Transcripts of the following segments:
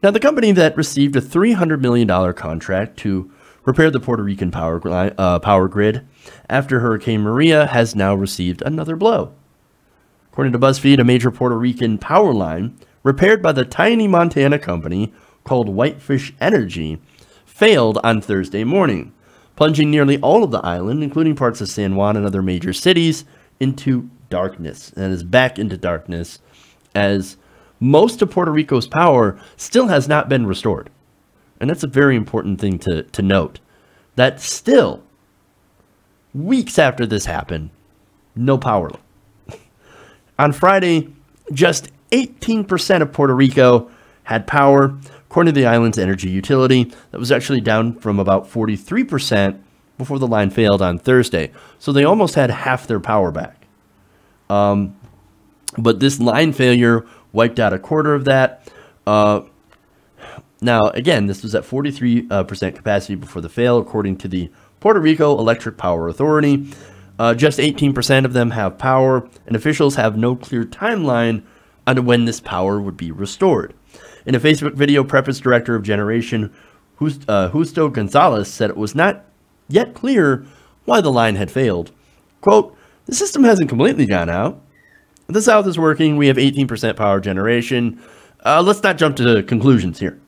Now, the company that received a $300 million contract to repair the Puerto Rican power grid after Hurricane Maria has now received another blow. According to BuzzFeed, a major Puerto Rican power line repaired by the tiny Montana company called Whitefish Energy failed on Thursday morning, plunging nearly all of the island, including parts of San Juan and other major cities, into darkness. And is back into darkness as most of Puerto Rico's power still has not been restored. And that's a very important thing to note. That still, weeks after this happened, no power. On Friday, just 18% of Puerto Rico had power, according to the island's energy utility. That was actually down from about 43% before the line failed on Thursday. So they almost had half their power back. But this line failure wiped out a quarter of that. Now, again, this was at 43% capacity before the fail, according to the Puerto Rico Electric Power Authority. Just 18% of them have power, and officials have no clear timeline on when this power would be restored. In a Facebook video, PREPA's director of generation, Justo Gonzalez, said it was not yet clear why the line had failed. Quote, "The system hasn't completely gone out. The south is working. We have 18% power generation. Let's not jump to conclusions here."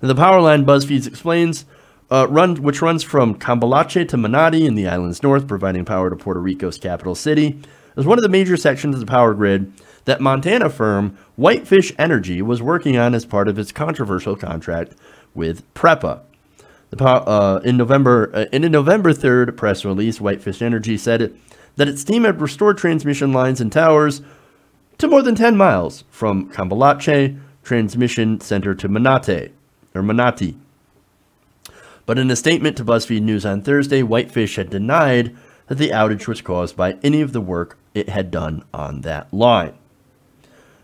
The power line, BuzzFeed explains, which runs from Cambalache to Manatí in the island's north, providing power to Puerto Rico's capital city, is one of the major sections of the power grid that Montana firm Whitefish Energy was working on as part of its controversial contract with PREPA. In a November 3rd press release, Whitefish Energy said that its team had restored transmission lines and towers to more than 10 miles from Cambalache Transmission Center to Manatí. But in a statement to BuzzFeed News on Thursday, Whitefish had denied that the outage was caused by any of the work it had done on that line.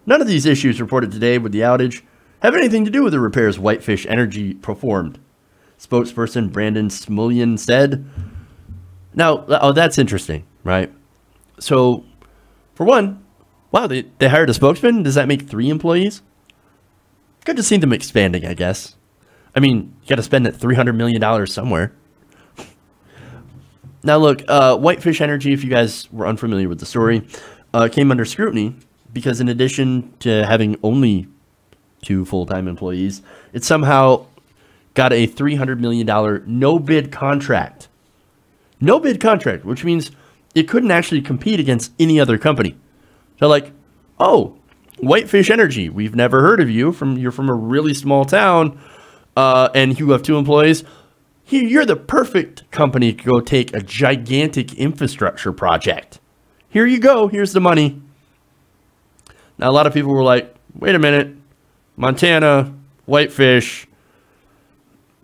None of these issues reported today with the outage have anything to do with the repairs Whitefish Energy performed, spokesperson Brandon Smulyan said. Now, that's interesting, right? So, for one, wow, they hired a spokesman? Does that make 3 employees? Good to see them expanding, I guess. I mean, you got to spend that $300 million somewhere. Now, look, Whitefish Energy, if you guys were unfamiliar with the story, came under scrutiny because in addition to having only 2 full-time employees, it somehow got a $300 million no-bid contract. No-bid contract, which means it couldn't actually compete against any other company. So like, oh, Whitefish Energy, we've never heard of you. You're from a really small town, and you have 2 employees. Here, you're the perfect company to go take a gigantic infrastructure project. Here you go. Here's the money. Now, a lot of people were like, wait a minute. Montana, Whitefish.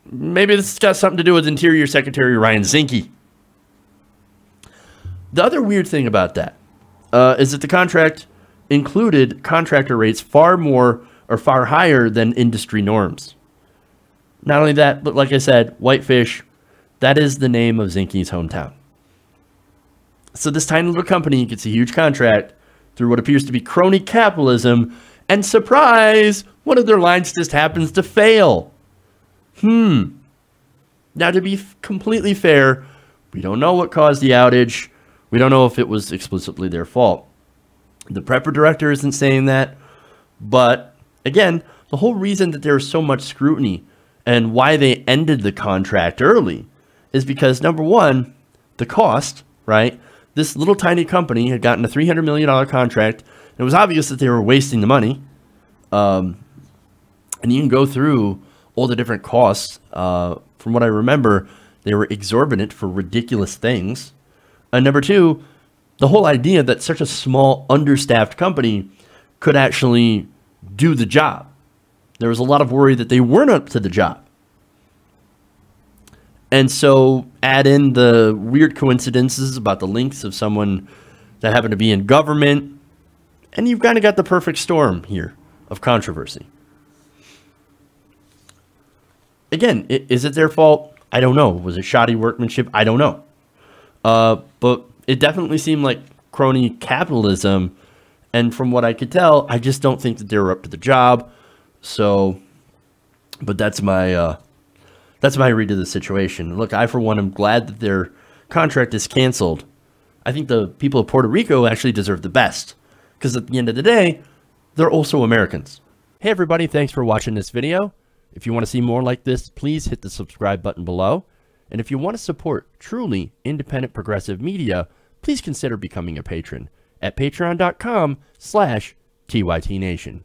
Maybe this has got something to do with Interior Secretary Ryan Zinke. The other weird thing about that is that the contract included contractor rates far higher than industry norms. Not only that, but like I said, Whitefish, that is the name of Zinke's hometown. So this tiny little company gets a huge contract through what appears to be crony capitalism, and surprise, one of their lines just happens to fail. Now, to be completely fair, we don't know what caused the outage. We don't know if it was explicitly their fault. The PREPA director isn't saying that. But, again, the whole reason that there's so much scrutiny and why they ended the contract early is because, number one, the cost, right? This little tiny company had gotten a $300 million contract. And it was obvious that they were wasting the money. And you can go through all the different costs. From what I remember, they were exorbitant for ridiculous things. And number two, the whole idea that such a small, understaffed company could actually do the job. There was a lot of worry that they weren't up to the job. And so add in the weird coincidences about the links of someone that happened to be in government, and you've kind of got the perfect storm here of controversy. Again, is it their fault? I don't know. Was it shoddy workmanship? I don't know. But it definitely seemed like crony capitalism. And from what I could tell, I just don't think that they were up to the job. So But that's my read of the situation. Look, I for one am glad that their contract is canceled. I think the people of Puerto Rico actually deserve the best, because at the end of the day, they're also Americans. Hey everybody, thanks for watching this video. If you want to see more like this, please hit the subscribe button below. And if you want to support truly independent progressive media, please consider becoming a patron at patreon.com/TYTNation.